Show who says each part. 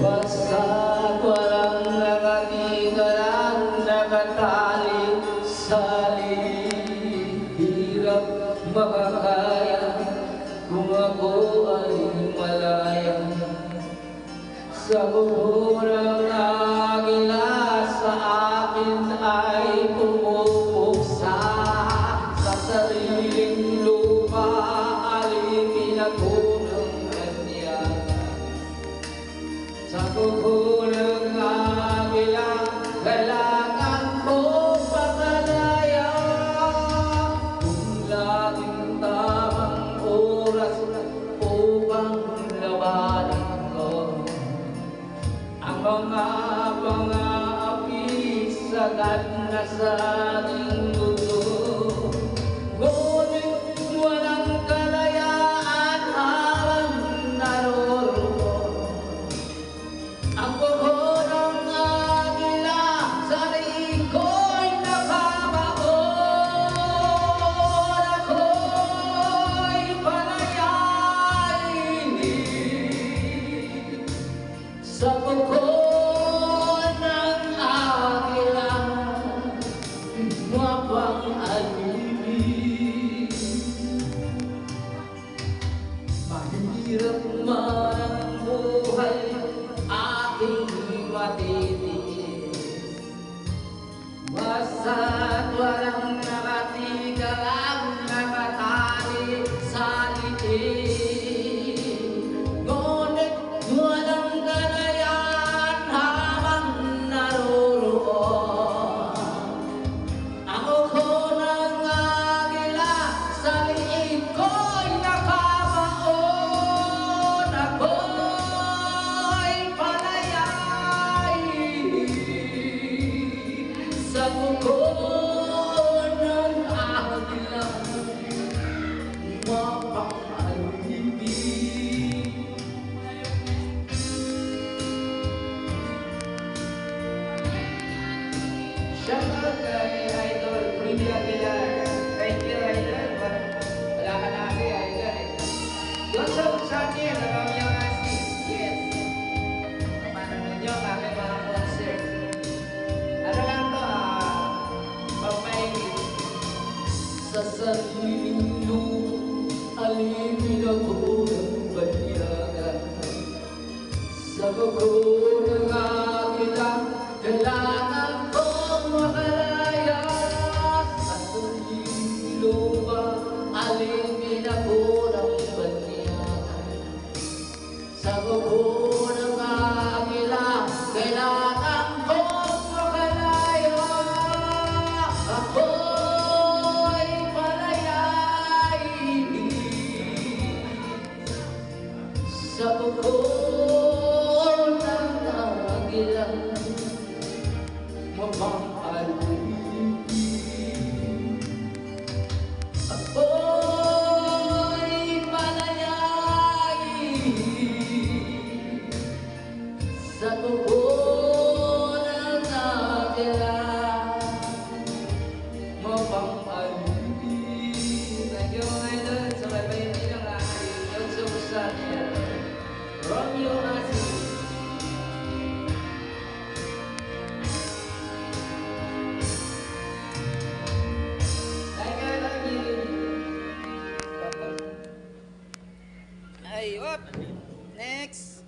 Speaker 1: Basta't walang nakatigaran, nakatali sa hirap makakaya kung ako ay malaya. Sa buho ng agila sa akin ay pumupuksa, sa sariling lupa alipin ako ng kanya. Sa buho ng agila kailangan ko patalaya, kung laging tamang oras upang labanan ko ang mga pang-aapi sagad na sa ating mundo. Ngunit walang kalayaan habang naroroon ang buho ng agila sa liig ko'y nakabaon. Ako'y palayain sa buho ng agila, mapang-alibig. Mahirap man ang buhay aking matitiis, basta't walang nakatigalang nakatali sa liig. Ngunit walang kalayaan habang naroroon ang buho ng agila sa liig ko'y nakabaon. Ako'y palayain sa buho ng agila, mapang-alibig. Shoutout kay Idol Freddy Aguilar. Thank you, Idol. Wala ka na kasi, Idol. Doon sa akin, kami yung asking. Yes. Paano nyo kami mga concert? Ano lang to, pagpaingit. Sa sariling lupa, alipin ako ng banyaga. Sa buho ng agila, kailangan kong makalaya. Sa sariling lupa, alipin ako ng banyaga. Sa buho ng agila, kailangan kong makalaya. Ako'y palayain sa buho ng agila, mapang-alibig. Ako'y palayain sa buho ng agila, mapang-alibig. Thank you, mga idol. Sa baybayin ng aking YouTube channel, Romeo Asi. Ay, whoop! Next!